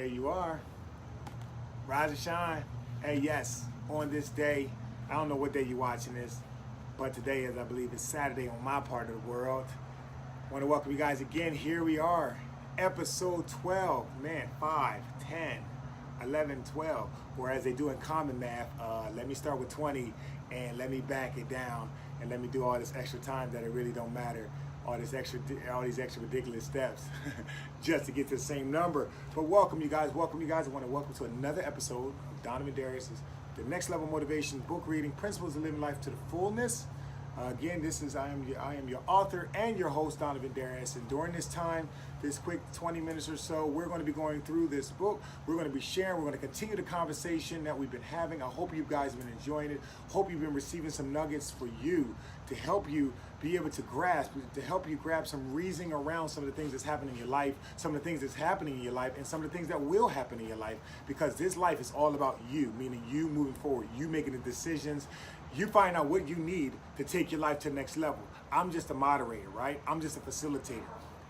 There you are. Rise and shine. Hey, yes, on this day, I don't know what day you're watching this, but today is, I believe, is Saturday on my part of the world. I want to welcome you guys again. Here we are, episode 12. Man, 5, 10, 11, 12. Or as they do in common math, let me start with 20 and let me back it down and let me do all this extra time that it really don't matter. All these extra ridiculous steps just to get to the same number. But welcome you guys. I want to welcome to another episode of Donovin Darius's The Next Level Motivation book reading, Principles of Living Life to the Fullness. Again, I am your author and your host, Donovin Darius, and during this time, this quick 20 minutes or so, we're going to be going through this book. We're going to be sharing. We're going to continue the conversation that we've been having. I hope you guys have been enjoying it. Hope you've been receiving some nuggets for you to help you be able to grasp, to help you grab some reasoning around some of the things that's happening in your life, some of the things that's happening in your life, and some of the things that will happen in your life, because this life is all about you, meaning you moving forward, you making the decisions. You find out what you need to take your life to the next level. I'm just a moderator, right? I'm just a facilitator.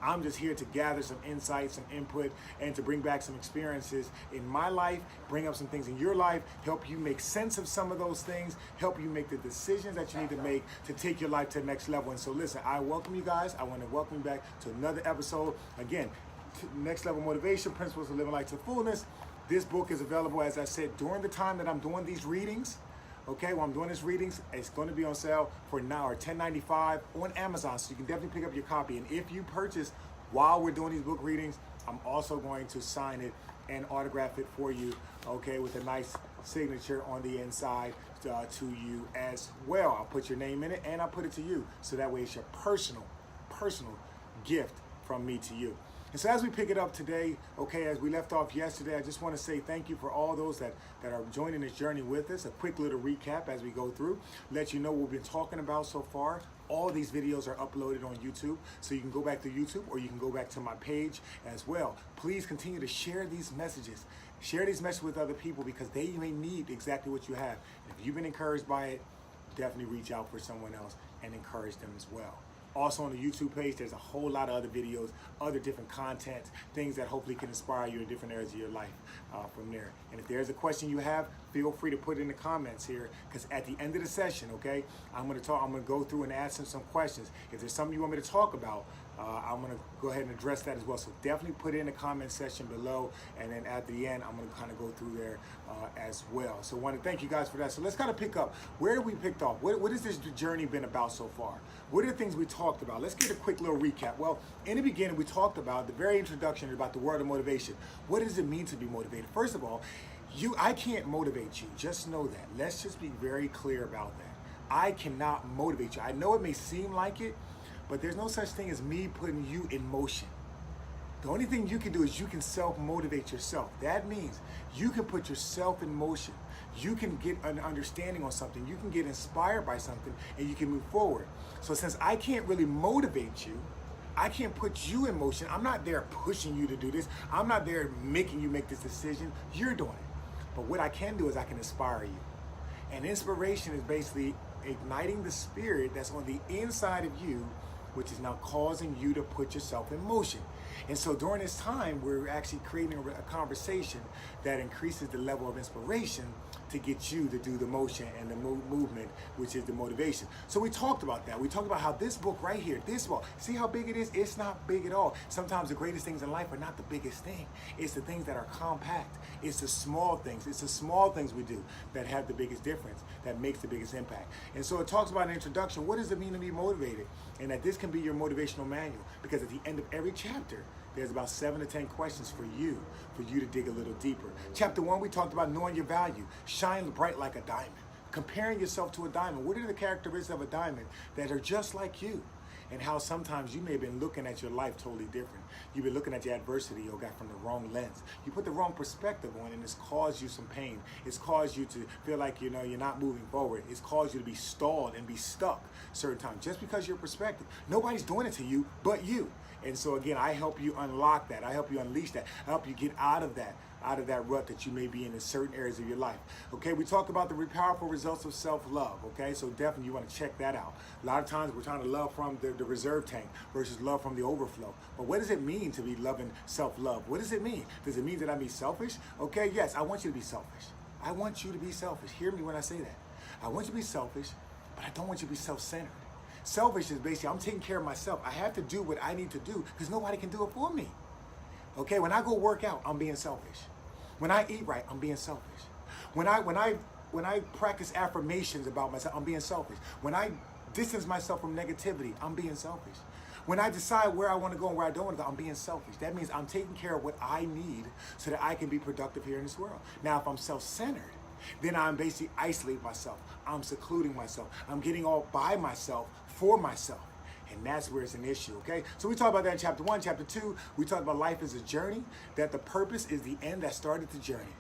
I'm just here to gather some insights, some input, and to bring back some experiences in my life, bring up some things in your life, help you make sense of some of those things, help you make the decisions that you need to make to take your life to the next level. And so listen, I welcome you guys. I want to welcome you back to another episode. Again, Next Level Motivation, Principles of Living Life to Fullness. This book is available, as I said, during the time that I'm doing these readings. Okay, while I'm doing these readings, it's going to be on sale for now, or $10.95 on Amazon, so you can definitely pick up your copy. And if you purchase while we're doing these book readings, I'm also going to sign it and autograph it for you, okay, with a nice signature on the inside to you as well. I'll put your name in it and I'll put it to you, so that way it's your personal gift from me to you. And so as we pick it up today, okay, as we left off yesterday, I just want to say thank you for all those that are joining this journey with us. A quick little recap as we go through, let you know what we've been talking about so far. All these videos are uploaded on YouTube, so you can go back to YouTube or you can go back to my page as well. Please continue to share these messages. Share these messages with other people, because they may need exactly what you have. If you've been encouraged by it, definitely reach out for someone else and encourage them as well. Also on the YouTube page, there's a whole lot of other videos, other different content, things that hopefully can inspire you in different areas of your life from there. And if there's a question you have, feel free to put it in the comments here, because at the end of the session, okay, I'm going to go through and ask some questions. If there's something you want me to talk about, I'm going to go ahead and address that as well. So definitely put it in the comment section below, and then at the end, I'm going to kind of go through there as well. So I want to thank you guys for that. So let's kind of pick up. Where did we pick off? What has this journey been about so far? What are the things we talked about? Let's get a quick little recap. Well, in the beginning, we talked about the very introduction about the word of motivation. What does it mean to be motivated? First of all, I can't motivate you. Just know that. Let's just be very clear about that. I cannot motivate you. I know it may seem like it, but there's no such thing as me putting you in motion. The only thing you can do is you can self-motivate yourself. That means you can put yourself in motion. You can get an understanding on something. You can get inspired by something, and you can move forward. So since I can't really motivate you, I can't put you in motion. I'm not there pushing you to do this. I'm not there making you make this decision. You're doing it. But what I can do is I can inspire you. And inspiration is basically igniting the spirit that's on the inside of you, which is now causing you to put yourself in motion. And so during this time, we're actually creating a conversation that increases the level of inspiration to get you to do the motion and the movement, which is the motivation. So we talked about that. We talked about how this book right here, this book, see how big it is? It's not big at all. Sometimes the greatest things in life are not the biggest thing. It's the things that are compact. It's the small things. It's the small things we do that have the biggest difference, that makes the biggest impact. And so it talks about an introduction. What does it mean to be motivated? And that this can be your motivational manual, because at the end of every chapter, there's about 7 to 10 questions for you to dig a little deeper. Chapter 1, we talked about knowing your value. Shine bright like a diamond. Comparing yourself to a diamond. What are the characteristics of a diamond that are just like you? And how sometimes you may have been looking at your life totally different. You've been looking at your adversity or got from the wrong lens. You put the wrong perspective on it, and it's caused you some pain. It's caused you to feel like you're not moving forward. It's caused you to be stalled and be stuck certain times just because your perspective. Nobody's doing it to you but you. And so again, I help you unlock that. I help you unleash that. I help you get out of that out of that rut that you may be in certain areas of your life. Okay, we talk about the powerful results of self-love. Okay, so definitely you want to check that out. A lot of times we're trying to love from the reserve tank versus love from the overflow. But what does it mean to be loving self-love? What does it mean? Does it mean that I'm being selfish? Okay, yes, I want you to be selfish. I want you to be selfish. Hear me when I say that. I want you to be selfish, but I don't want you to be self-centered. Selfish is basically, I'm taking care of myself. I have to do what I need to do because nobody can do it for me. Okay, when I go work out, I'm being selfish. When I eat right, I'm being selfish. When I practice affirmations about myself, I'm being selfish. When I distance myself from negativity, I'm being selfish. When I decide where I want to go and where I don't want to go, I'm being selfish. That means I'm taking care of what I need so that I can be productive here in this world. Now, if I'm self-centered, then I'm basically isolating myself. I'm secluding myself. I'm getting all by myself for myself. And that's where it's an issue, okay? So we talk about that in chapter 1. Chapter 2, we talk about life as a journey, that the purpose is the end that started the journey.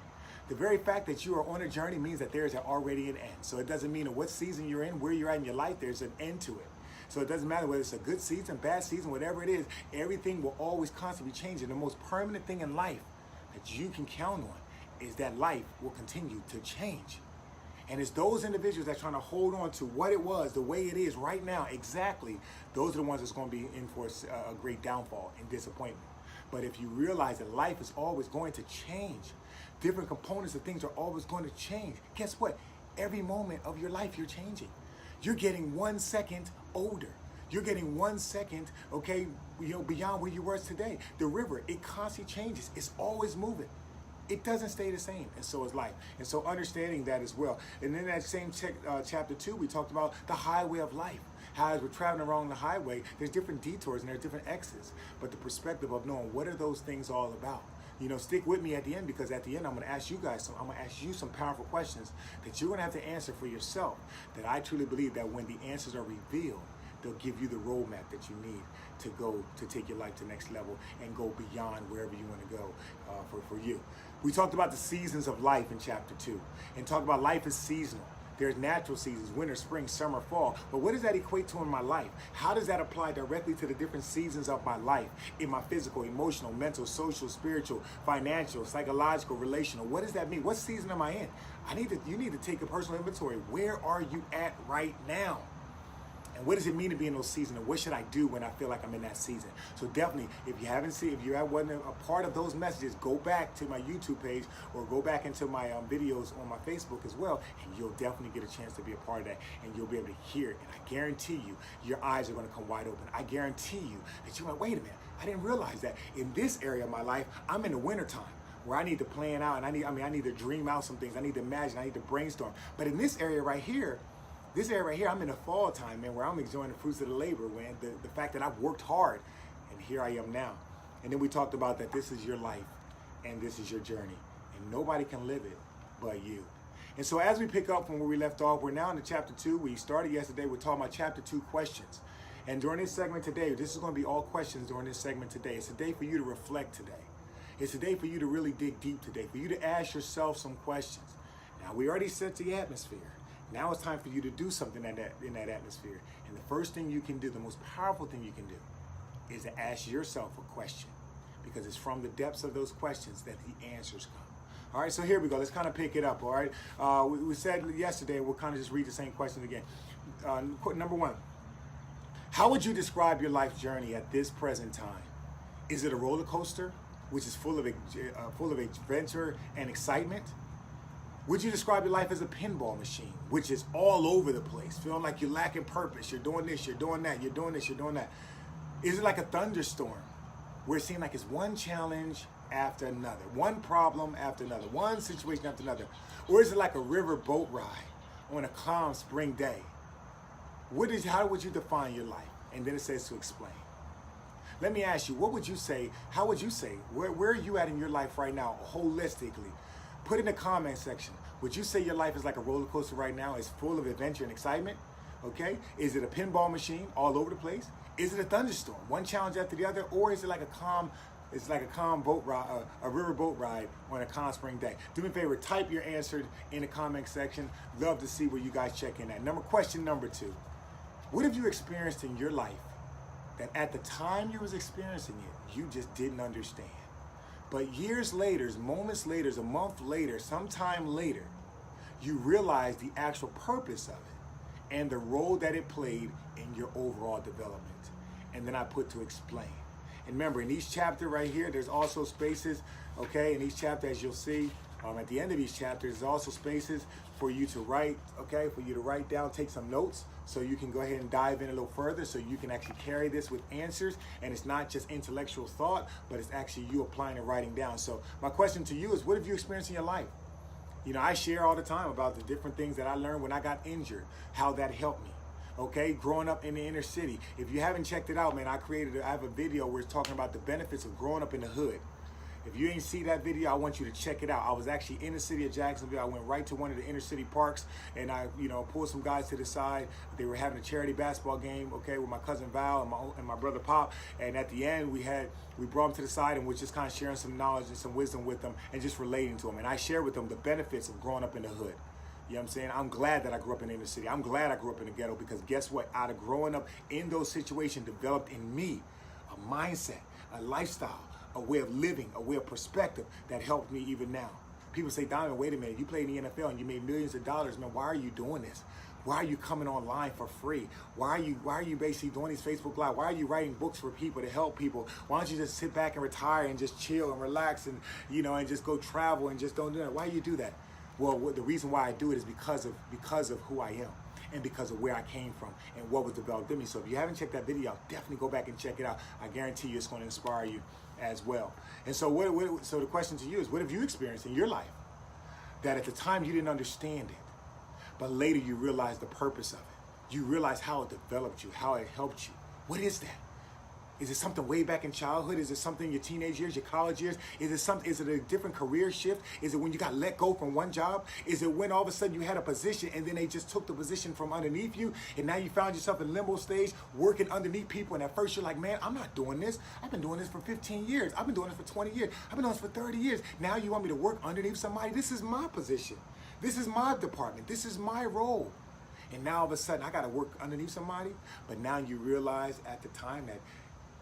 The very fact that you are on a journey means that there is already an end. So it doesn't mean what season you're in, where you're at in your life, there's an end to it. So it doesn't matter whether it's a good season, bad season, whatever it is, everything will always constantly be changing. The most permanent thing in life that you can count on is that life will continue to change. And it's those individuals that are trying to hold on to what it was, the way it is right now, exactly, those are the ones that's going to be in for a great downfall and disappointment. But if you realize that life is always going to change, different components of things are always going to change, guess what? Every moment of your life, you're changing. You're getting 1 second older. You're getting 1 second, okay, beyond where you were today. The river, it constantly changes. It's always moving. It doesn't stay the same, and so is life. And so understanding that as well. And in that same chapter 2, we talked about the highway of life. How as we're traveling along the highway, there's different detours and there's different exits. But the perspective of knowing what are those things all about. Stick with me at the end, because at the end I'm going to ask you guys some powerful questions that you're going to have to answer for yourself. That I truly believe that when the answers are revealed, they'll give you the roadmap that you need to take your life to the next level and go beyond wherever you want to go for you. We talked about the seasons of life in chapter 2 and talked about life is seasonal. There's natural seasons, winter, spring, summer, fall. But what does that equate to in my life? How does that apply directly to the different seasons of my life in my physical, emotional, mental, social, spiritual, financial, psychological, relational? What does that mean? What season am I in? You need to take a personal inventory. Where are you at right now? And what does it mean to be in those seasons? And what should I do when I feel like I'm in that season? So definitely, if you wasn't a part of those messages, go back to my YouTube page or go back into my videos on my Facebook as well, and you'll definitely get a chance to be a part of that, and you'll be able to hear it. And I guarantee you, your eyes are going to come wide open. I guarantee you that you're like, wait a minute, I didn't realize that in this area of my life, I'm in the wintertime, where I need to plan out, and I need to dream out some things. I need to imagine, I need to brainstorm. But in this area right here, I'm in the fall time, man, where I'm enjoying the fruits of the labor, man. The fact that I've worked hard, and here I am now. And then we talked about that this is your life, and this is your journey, and nobody can live it but you. And so as we pick up from where we left off, we're now in the chapter 2. We started yesterday, we're talking about chapter 2 questions. And during this segment today, this is going to be all questions during this segment today. It's a day for you to reflect today. It's a day for you to really dig deep today, for you to ask yourself some questions. Now, we already set the atmosphere. Now it's time for you to do something in that atmosphere. And the first thing you can do, the most powerful thing you can do, is to ask yourself a question. Because it's from the depths of those questions that the answers come. All right, so here we go. Let's kind of pick it up, all right? We said yesterday, we'll kind of just read the same question again. Number 1, how would you describe your life journey at this present time? Is it a roller coaster, which is full of adventure and excitement? Would you describe your life as a pinball machine, which is all over the place, feeling like you're lacking purpose? You're doing this, you're doing that, you're doing this, you're doing that. Is it like a thunderstorm, where it seems like it's one challenge after another, one problem after another, one situation after another? Or is it like a river boat ride on a calm spring day? How would you define your life? And then it says to explain. Let me ask you, what would you say? How would you say? Where are you at in your life right now, holistically? Put in the comment section. Would you say your life is like a roller coaster right now? It's full of adventure and excitement? Okay? Is it a pinball machine all over the place? Is it a thunderstorm, one challenge after the other? Or is it like a calm boat ride, a river boat ride on a calm spring day? Do me a favor, type your answer in the comment section. Love to see where you guys check in at. Question number 2. What have you experienced in your life that at the time you was experiencing it, you just didn't understand? But years later, moments later, a month later, sometime later, you realize the actual purpose of it and the role that it played in your overall development. And then I put to explain. And remember, in each chapter right here, there's also spaces, okay? In each chapter, as you'll see, at the end of each chapter, there's also spaces for you to write, okay? For you to write down, take some notes, so you can go ahead and dive in a little further, so you can actually carry this with answers. And it's not just intellectual thought, but it's actually you applying and writing down. So my question to you is, what have you experienced in your life? You know, I share all the time about the different things that I learned when I got injured, how that helped me. Okay, growing up in the inner city. If you haven't checked it out, man, I have a video where it's talking about the benefits of growing up in the hood. If you ain't see that video, I want you to check it out. I was actually in the city of Jacksonville. I went right to one of the inner city parks, and I, pulled some guys to the side. They were having a charity basketball game, okay, with my cousin Val and my brother Pop. And at the end, we brought them to the side and was just kind of sharing some knowledge and some wisdom with them and just relating to them. And I shared with them the benefits of growing up in the hood. You know what I'm saying? I'm glad that I grew up in the inner city. I'm glad I grew up in the ghetto, because guess what? Out of growing up in those situations, developed in me a mindset, a lifestyle, a way of living, a way of perspective that helped me even now. People say, Donovan, wait a minute, you played in the NFL and you made millions of dollars, man. Why are you doing this? Why are you coming online for free? Why are you basically doing these Facebook Live? Why are you writing books for people to help people? Why don't you just sit back and retire and just chill and relax and, and just go travel and just don't do that? Why do you do that? Well, the reason why I do it is because of who I am and because of where I came from and what was developed in me. So if you haven't checked that video out, definitely go back and check it out. I guarantee you it's going to inspire you as well. And so so the question to you is, what have you experienced in your life that at the time you didn't understand it, but later you realized the purpose of it? You realized how it developed you, how it helped you. What is that? Is it something way back in childhood? Is it something in your teenage years, your college years? Is it a different career shift? Is it when you got let go from one job? Is it when all of a sudden you had a position and then they just took the position from underneath you and now you found yourself in limbo stage working underneath people, and at first you're like, man, I'm not doing this. I've been doing this for 15 years. I've been doing this for 20 years. I've been doing this for 30 years. Now you want me to work underneath somebody? This is my position. This is my department. This is my role. And now all of a sudden I got to work underneath somebody. But now you realize at the time that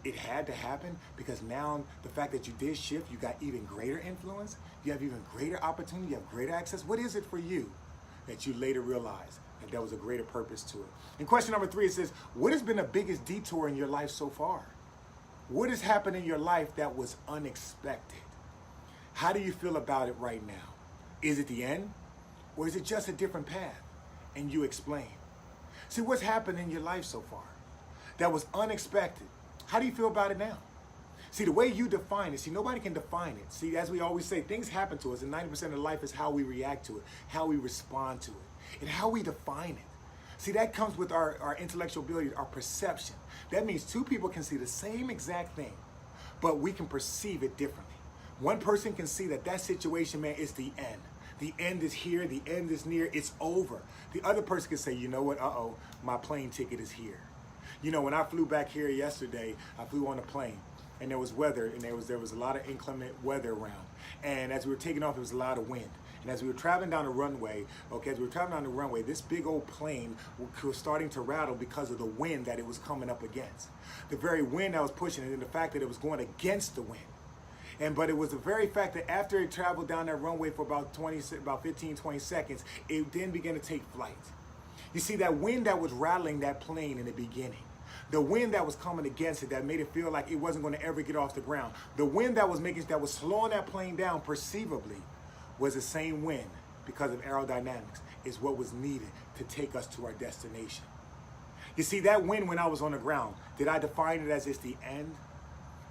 it had to happen, because now the fact that you did shift, you got even greater influence, you have even greater opportunity, you have greater access. What is it for you that you later realized that there was a greater purpose to it? And question number 3, it says, what has been the biggest detour in your life so far? What has happened in your life that was unexpected? How do you feel about it right now? Is it the end, or is it just a different path? And you explain. See, what's happened in your life so far that was unexpected? How do you feel about it now? See, the way you define it, see, nobody can define it. See, as we always say, things happen to us, and 90% of life is how we react to it, how we respond to it, and how we define it. See, that comes with our intellectual ability, our perception. That means two people can see the same exact thing, but we can perceive it differently. One person can see that situation, man, is the end. The end is here, the end is near, it's over. The other person can say, you know what, my plane ticket is here. You know, when I flew back here yesterday, I flew on a plane, and there was weather, and there was a lot of inclement weather around. And as we were taking off, there was a lot of wind. And as we were traveling down the runway, this big old plane was starting to rattle because of the wind that it was coming up against. The very wind that was pushing it, and the fact that it was going against the wind. But it was the very fact that after it traveled down that runway for about 15, 20 seconds, it then began to take flight. You see, that wind that was rattling that plane in the beginning, the wind that was coming against it that made it feel like it wasn't going to ever get off the ground, the wind that was slowing that plane down perceivably, was the same wind, because of aerodynamics, is what was needed to take us to our destination. You see, that wind when I was on the ground, did I define it as it's the end?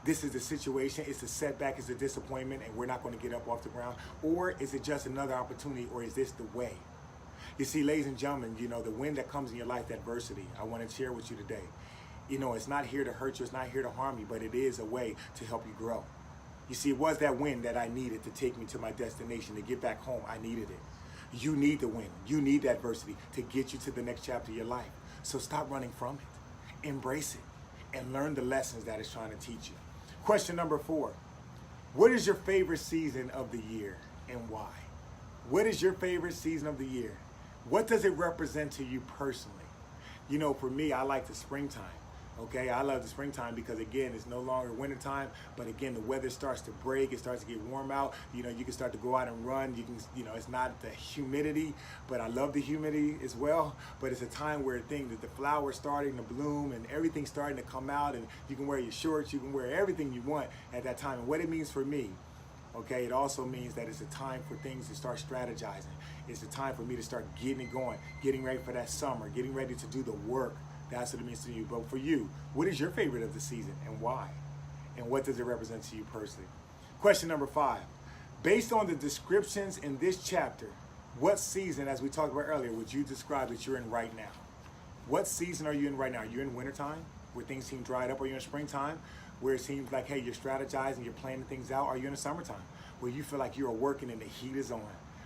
This is the situation, it's a setback, it's a disappointment, and we're not going to get up off the ground? Or is it just another opportunity, or is this the way? You see, ladies and gentlemen, the wind that comes in your life, the adversity, I want to share with you today. It's not here to hurt you, it's not here to harm you, but it is a way to help you grow. You see, it was that wind that I needed to take me to my destination, to get back home. I needed it. You need the wind. You need the adversity to get you to the next chapter of your life. So stop running from it. Embrace it and learn the lessons that it's trying to teach you. Question number 4. What is your favorite season of the year and why? What is your favorite season of the year? What does it represent to you personally? For me, I like the springtime. Okay, I love the springtime because again, it's no longer wintertime, but again, the weather starts to break, it starts to get warm out. You know, you can start to go out and run. You can, you know, it's not the humidity, but I love the humidity as well. But it's a time where the flowers starting to bloom and everything's starting to come out, and you can wear your shorts, you can wear everything you want at that time. And what it means for me, okay, it also means that it's a time for things to start strategizing. It's a time for me to start getting it going, getting ready for that summer, getting ready to do the work. That's what it means to you. But for you, what is your favorite of the season and why? And what does it represent to you personally? Question number 5. Based on the descriptions in this chapter, what season, as we talked about earlier, would you describe that you're in right now? What season are you in right now? Are you in wintertime, where things seem dried up? Are you in springtime, where it seems like, hey, you're strategizing, you're planning things out? Are you in the summertime, where you feel like you're working and the heat is on?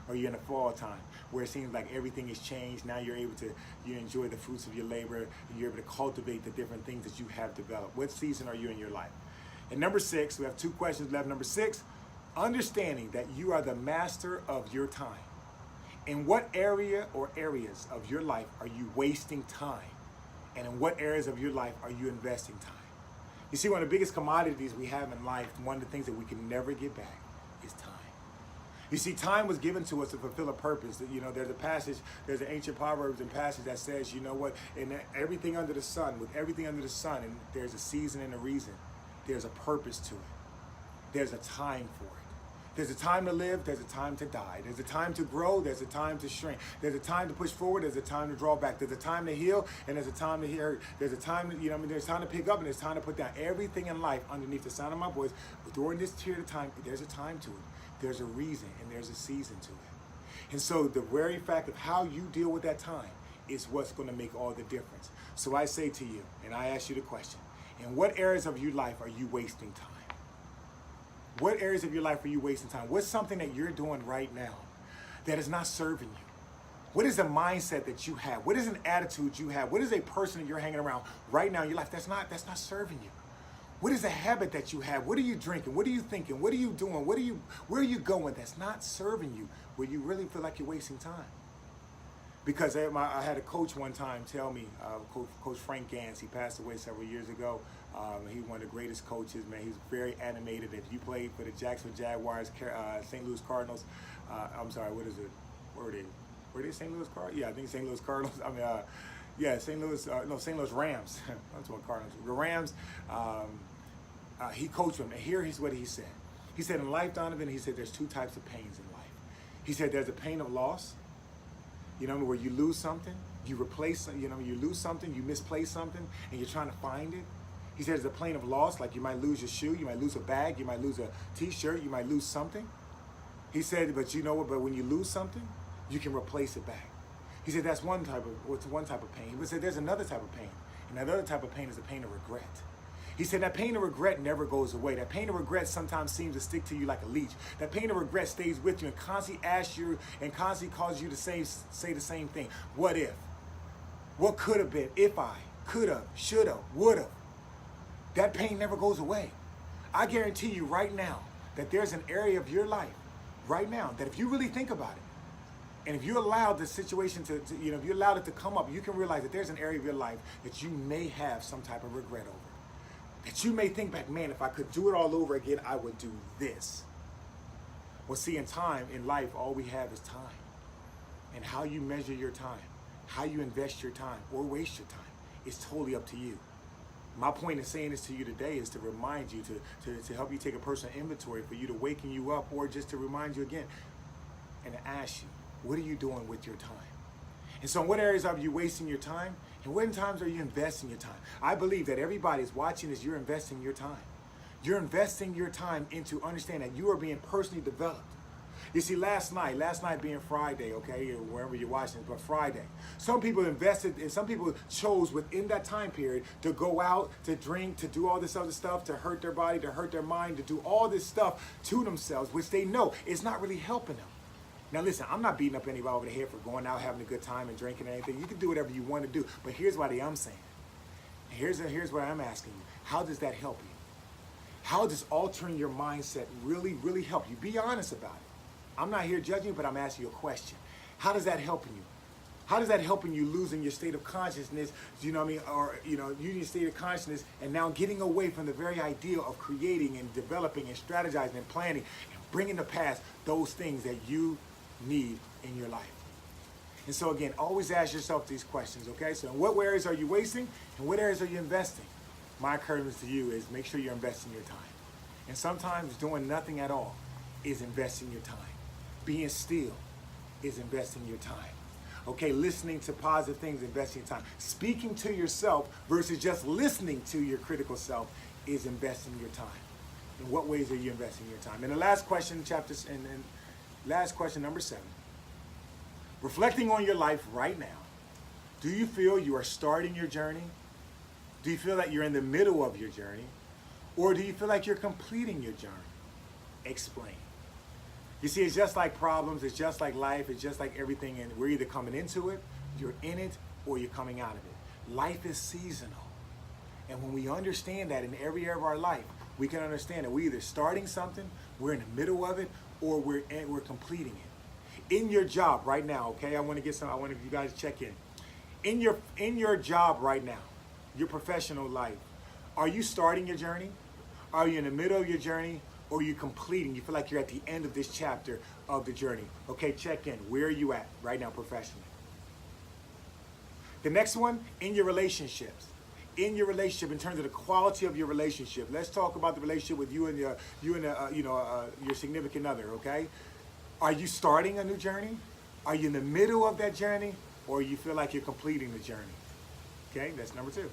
Or you're in the fall time, where it seems like everything has changed? Now you're able to, you enjoy the fruits of your labor, and you're able to cultivate the different things that you have developed. What season are you in your life? And number 6, we have 2 questions left. Number 6, understanding that you are the master of your time. In what area or areas of your life are you wasting time? And in what areas of your life are you investing time? You see, one of the biggest commodities we have in life, one of the things that we can never get back, is time. You see, time was given to us to fulfill a purpose. You know, there's a passage, there's an ancient Proverbs and passage that says, you know what, in everything under the sun, with everything under the sun, and there's a season and a reason. There's a purpose to it. There's a time for it. There's a time to live, there's a time to die. There's a time to grow, there's a time to shrink. There's a time to push forward, there's a time to draw back. There's a time to heal, and there's a time to hurt. There's a time, there's time to pick up, and there's time to put down. Everything in life underneath the sound of my voice, during this period of time, there's a time to it. There's a reason, and there's a season to it. And so the very fact of how you deal with that time is what's going to make all the difference. So I say to you, and I ask you the question, in what areas of your life are you wasting time? What areas of your life are you wasting time? What's something that you're doing right now that is not serving you? What is a mindset that you have? What is an attitude you have? What is a person that you're hanging around right now in your life that's not serving you? What is a habit that you have? What are you drinking? What are you thinking? What are you doing? Where are you going that's not serving you, where you really feel like you're wasting time? Because I had a coach one time tell me, Coach Frank Gans, he passed away several years ago. He's one of the greatest coaches, man. He's very animated. If you played for the Jacksonville Jaguars, St. Louis Cardinals, I'm sorry, what is it? Where are they? St. Louis Cardinals? Yeah, I think St. Louis Cardinals. St. Louis Rams. That's what Cardinals. The Rams. He coached them, and here's what he said. He said, in life, Donovan, he said, there's 2 types of pains in life. He said, there's a pain of loss, where you lose something, you replace, you lose something, you misplace something, and you're trying to find it. He said, there's a pain of loss, like you might lose your shoe, you might lose a bag, you might lose a t-shirt, you might lose something. He said, but you know what, but when you lose something, you can replace it back. He said, that's one type of pain. He said, there's another type of pain, and that other type of pain is the pain of regret. He said that pain of regret never goes away. That pain of regret sometimes seems to stick to you like a leech. That pain of regret stays with you and constantly asks you and constantly causes you to say the same thing. What if? What could have been if I, could have, should have, would have. That pain never goes away. I guarantee you right now that there's an area of your life right now that if you really think about it, and if you allow the situation if you allowed it to come up, you can realize that there's an area of your life that you may have some type of regret over. That you may think back, man, if I could do it all over again, I would do this. Well, see, in time, in life, all we have is time. And how you measure your time, how you invest your time or waste your time, is totally up to you. My point in saying this to you today is to remind you, to help you take a personal inventory, for you to waken you up, or just to remind you again and to ask you, what are you doing with your time? And so in what areas are you wasting your time? And when times are you investing your time? I believe that everybody is watching as you're investing your time. You're investing your time into understanding that you are being personally developed. You see, last night being Friday, okay, or wherever you're watching it, but Friday, some people invested and some people chose within that time period to go out, to drink, to do all this other stuff, to hurt their body, to hurt their mind, to do all this stuff to themselves, which they know is not really helping them. Now listen, I'm not beating up anybody over the head for going out, having a good time and drinking and anything. You can do whatever you want to do, but here's what I'm saying. Here's what I'm asking you. How does that help you? How does altering your mindset really, really help you? Be honest about it. I'm not here judging you, but I'm asking you a question. How does that help you? How does that help in you losing your state of consciousness, you know what I mean, or, you know, using your state of consciousness and now getting away from the very idea of creating and developing and strategizing and planning and bringing to pass those things that you need in your life? And so again, always ask yourself these questions, okay? So in what areas are you wasting and what areas are you investing? My encouragement to you is make sure you're investing your time. And sometimes doing nothing at all is investing your time. Being still is investing your time. Okay, listening to positive things, investing your time. Speaking to yourself versus just listening to your critical self is investing your time. In what ways are you investing your time? And the last question, last question, number 7. Reflecting on your life right now, do you feel you are starting your journey? Do you feel that you're in the middle of your journey? Or do you feel like you're completing your journey? Explain. You see, it's just like problems, it's just like life, it's just like everything, and we're either coming into it, you're in it, or you're coming out of it. Life is seasonal. And when we understand that in every area of our life, we can understand that we're either starting something, we're in the middle of it, or we're completing it. In your job right now, okay, I want you guys to check in. In your job right now, your professional life, are you starting your journey? Are you in the middle of your journey? Or are you completing? You feel like you're at the end of this chapter of the journey. Okay, check in. Where are you at right now professionally? The next one, in your relationships. In your relationship, in terms of the quality of your relationship. Let's talk about the relationship with you and your significant other, okay? Are you starting a new journey? Are you in the middle of that journey? Or you feel like you're completing the journey? Okay, that's number 2.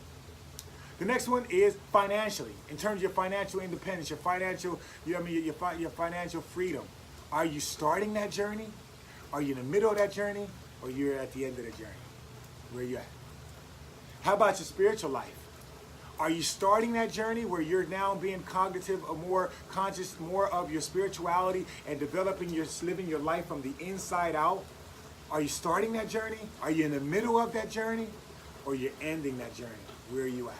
The next one is financially. In terms of your financial independence, your financial, your financial freedom. Are you starting that journey? Are you in the middle of that journey? Or you're at the end of the journey? Where are you at? How about your spiritual life? Are you starting that journey where you're now being cognitive or more conscious, more of your spirituality and living your life from the inside out? Are you starting that journey? Are you in the middle of that journey? Or you're ending that journey? Where are you at?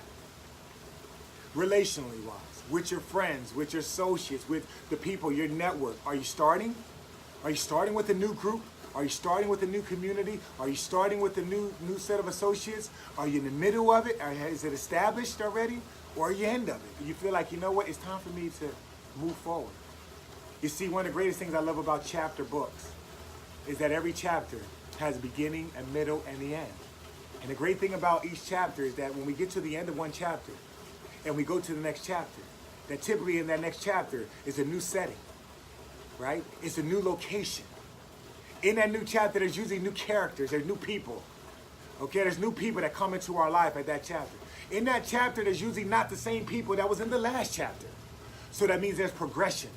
Relationally wise, with your friends, with your associates, with the people, your network. Are you starting? Are you starting with a new group? Are you starting with a new community? Are you starting with a new set of associates? Are you in the middle of it? Is it established already? Or are you end of it? You feel like, you know what, it's time for me to move forward. You see, one of the greatest things I love about chapter books is that every chapter has a beginning, a middle, and the end. And the great thing about each chapter is that when we get to the end of one chapter and we go to the next chapter, that typically in that next chapter is a new setting, right? It's a new location. In that new chapter, there's usually new characters, there's new people. Okay, there's new people that come into our life at that chapter. In that chapter, there's usually not the same people that was in the last chapter. So that means there's progression.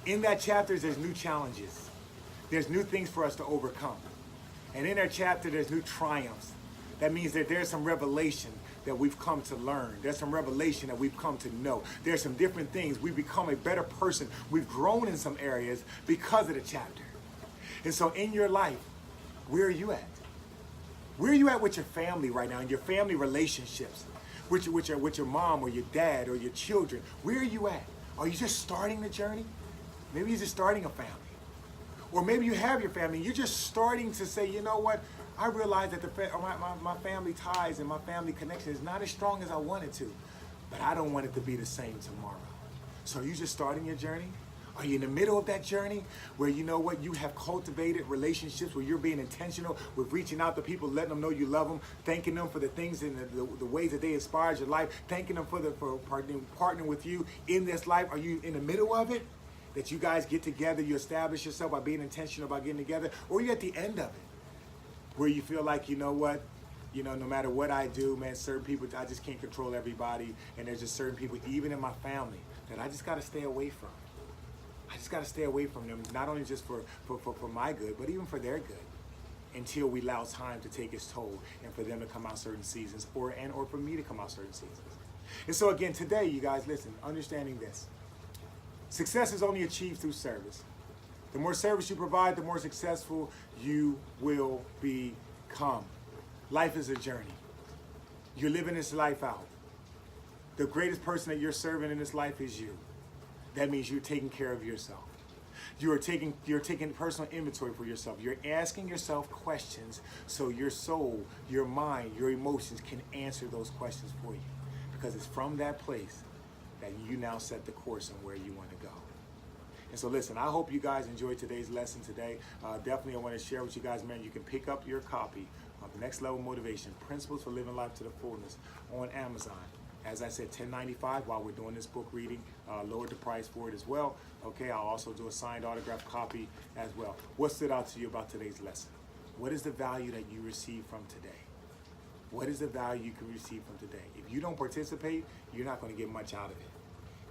In that chapter, there's new challenges. There's new things for us to overcome. And in that chapter, there's new triumphs. That means that there's some revelation that we've come to learn. There's some revelation that we've come to know. There's some different things. We've become a better person. We've grown in some areas because of the chapter. And so in your life, where are you at? Where are you at with your family right now, in your family relationships, with your mom or your dad or your children? Where are you at? Are you just starting the journey? Maybe you're just starting a family. Or maybe you have your family and you're just starting to say, you know what? I realize that my family ties and my family connection is not as strong as I want it to, but I don't want it to be the same tomorrow. So are you just starting your journey? Are you in the middle of that journey where you know what, you have cultivated relationships where you're being intentional with reaching out to people, letting them know you love them, thanking them for the things and the ways that they inspired your life, thanking them for partnering with you in this life? Are you in the middle of it? That you guys get together, you establish yourself by being intentional about getting together? Or are you at the end of it where you feel like, you know what, no matter what I do, man, certain people, I just can't control everybody, and there's just certain people, even in my family, that I just got to stay away from. I just got to stay away from them, not only just for my good, but even for their good, until we allow time to take its toll and for them to come out certain seasons, or for me to come out certain seasons. And so again, today, you guys, listen, understanding this. Success is only achieved through service. The more service you provide, the more successful you will become. Life is a journey. You're living this life out. The greatest person that you're serving in this life is you. That means you're taking care of yourself. You're taking personal inventory for yourself. You're asking yourself questions so your soul, your mind, your emotions can answer those questions for you. Because it's from that place that you now set the course on where you want to go. And so listen, I hope you guys enjoyed today's lesson today. Definitely I want to share with you guys, man, you can pick up your copy of Next Level Motivation, Principles for Living Life to the Fullness on Amazon. As I said, $10.95 while we're doing this book reading. Lowered the price for it as well. Okay, I'll also do a signed autographed copy as well. What stood out to you about today's lesson? What is the value that you receive from today? What is the value you can receive from today? If you don't participate, you're not going to get much out of it.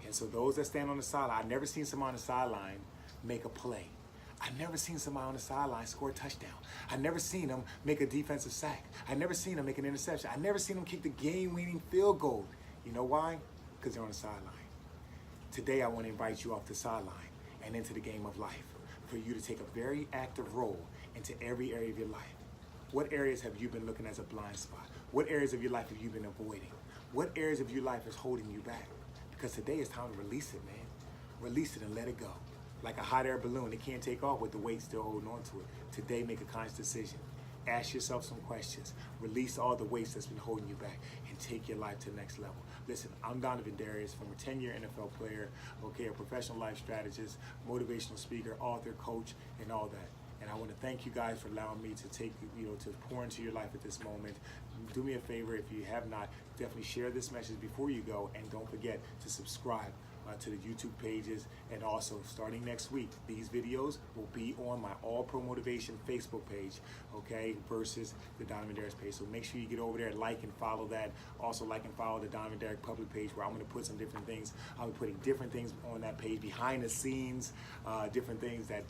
And so those that stand on the sideline, I've never seen someone on the sideline make a play. I've never seen somebody on the sideline score a touchdown. I've never seen them make a defensive sack. I've never seen them make an interception. I've never seen them kick the game-winning field goal. You know why? Because they're on the sideline. Today, I want to invite you off the sideline and into the game of life for you to take a very active role into every area of your life. What areas have you been looking as a blind spot? What areas of your life have you been avoiding? What areas of your life is holding you back? Because today is time to release it, man. Release it and let it go. Like a hot air balloon, it can't take off with the weight still holding on to it. Today, make a conscious decision. Ask yourself some questions. Release all the weights that's been holding you back and take your life to the next level. Listen, I'm Donovin Darius, former 10-year NFL player, okay, a professional life strategist, motivational speaker, author, coach, and all that. And I want to thank you guys for allowing me to take, to pour into your life at this moment. Do me a favor, if you have not, definitely share this message before you go, and don't forget to subscribe to the YouTube pages. And also, starting next week, these videos will be on my All Pro Motivation Facebook page, okay, versus the Donovin Darius page. So make sure you get over there, like and follow that. Also, like and follow the Donovin Darius public page, where I'm going to put some different things. I'll be putting different things on that page, behind the scenes, different things that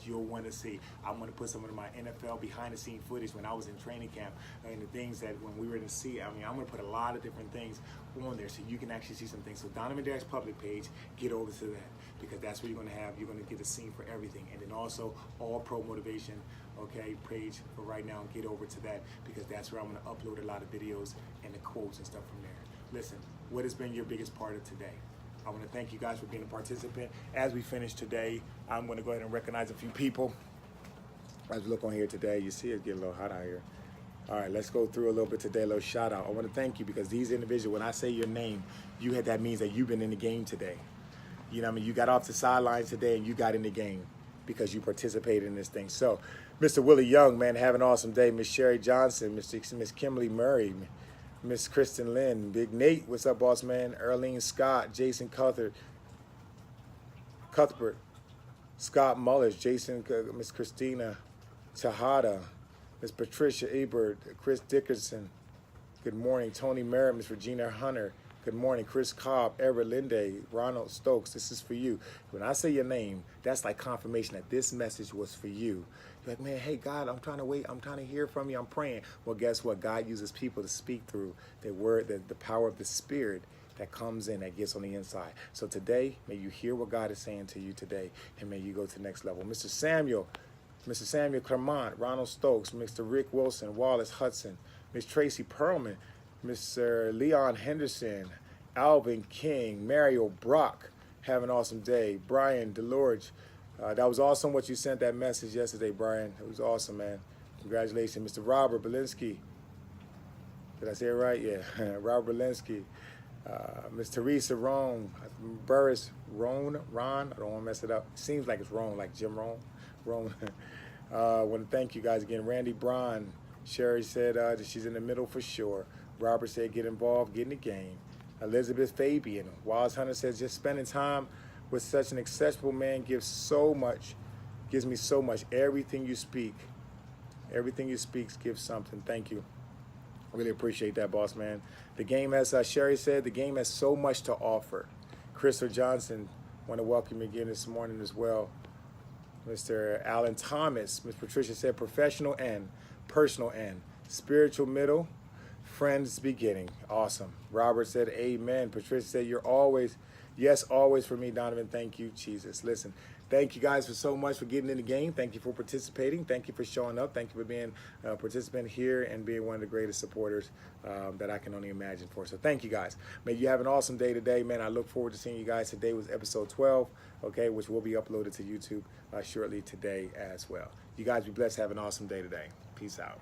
you'll want to see. I'm going to put some of my NFL behind the scene footage when I was in training camp, and the things that when we were in the sea. I mean, I'm going to put a lot of different things on there so you can actually see some things. So Donovin Darius public page, get over to that, because that's what you're going to have. You're going to get a scene for everything. And then also All Pro Motivation, okay, page for right now. Get over to that, because that's where I'm going to upload a lot of videos and the quotes and stuff from there. Listen, what has been your biggest part of today? I want to thank you guys for being a participant. As we finish today, I'm going to go ahead and recognize a few people. As we look on here today, you see it's getting a little hot out here. All right, let's go through a little bit today, a little shout out. I want to thank you, because these individuals, when I say your name, that means that you've been in the game today. You know what I mean? You got off the sidelines today and you got in the game because you participated in this thing. So, Mr. Willie Young, man, have an awesome day. Miss Sherry Johnson, Miss Kimberly Murray, Miss Kristen Lynn, Big Nate, what's up, boss man? Earlene Scott, Jason Cuthbert, Scott Mullers, Jason, Miss Christina Tejada, Miss Patricia Ebert, Chris Dickerson, good morning. Tony Merritt, Miss Regina Hunter, good morning. Chris Cobb, Everett Linde, Ronald Stokes, this is for you. When I say your name, that's like confirmation that this message was for you. You're like, man, hey, God, I'm trying to wait. I'm trying to hear from you. I'm praying. Well, guess what? God uses people to speak through the word, the power of the Spirit that comes in, that gets on the inside. So today, may you hear what God is saying to you today, and may you go to the next level. Mr. Samuel Claremont, Ronald Stokes, Mr. Rick Wilson, Wallace Hudson, Miss Tracy Perlman, Mr. Leon Henderson, Alvin King, Mario Brock, have an awesome day. Brian Delorge, that was awesome what you sent that message yesterday, Brian. It was awesome, man. Congratulations. Mr. Robert Belinsky, did I say it right? Yeah, Robert Belinsky. Miss Teresa Roan, Burris Ron, I don't want to mess it up. Seems like it's Roan, like Jim Roan. I want to thank you guys again. Randy Braun, Sherry said that she's in the middle for sure. Robert said get involved, get in the game. Elizabeth Fabian, Wiles Hunter says just spending time with such an accessible man gives me so much. Everything you speak gives something. Thank you. I really appreciate that, boss man. The game, as Sherry said, the game has so much to offer. Crystal Johnson, want to welcome you again this morning as well. Mr. Alan Thomas, Ms. Patricia said professional end, personal end, spiritual middle, friends beginning. Awesome. Robert said amen. Patricia said you're always Yes, always for me, Donovan. Thank you, Jesus. Listen, thank you guys for so much for getting in the game. Thank you for participating. Thank you for showing up. Thank you for being a participant here and being one of the greatest supporters that I can only imagine for. So thank you guys. May you have an awesome day today, man. I look forward to seeing you guys. Today was episode 12, okay, which will be uploaded to YouTube shortly today as well. You guys be blessed. Have an awesome day today. Peace out.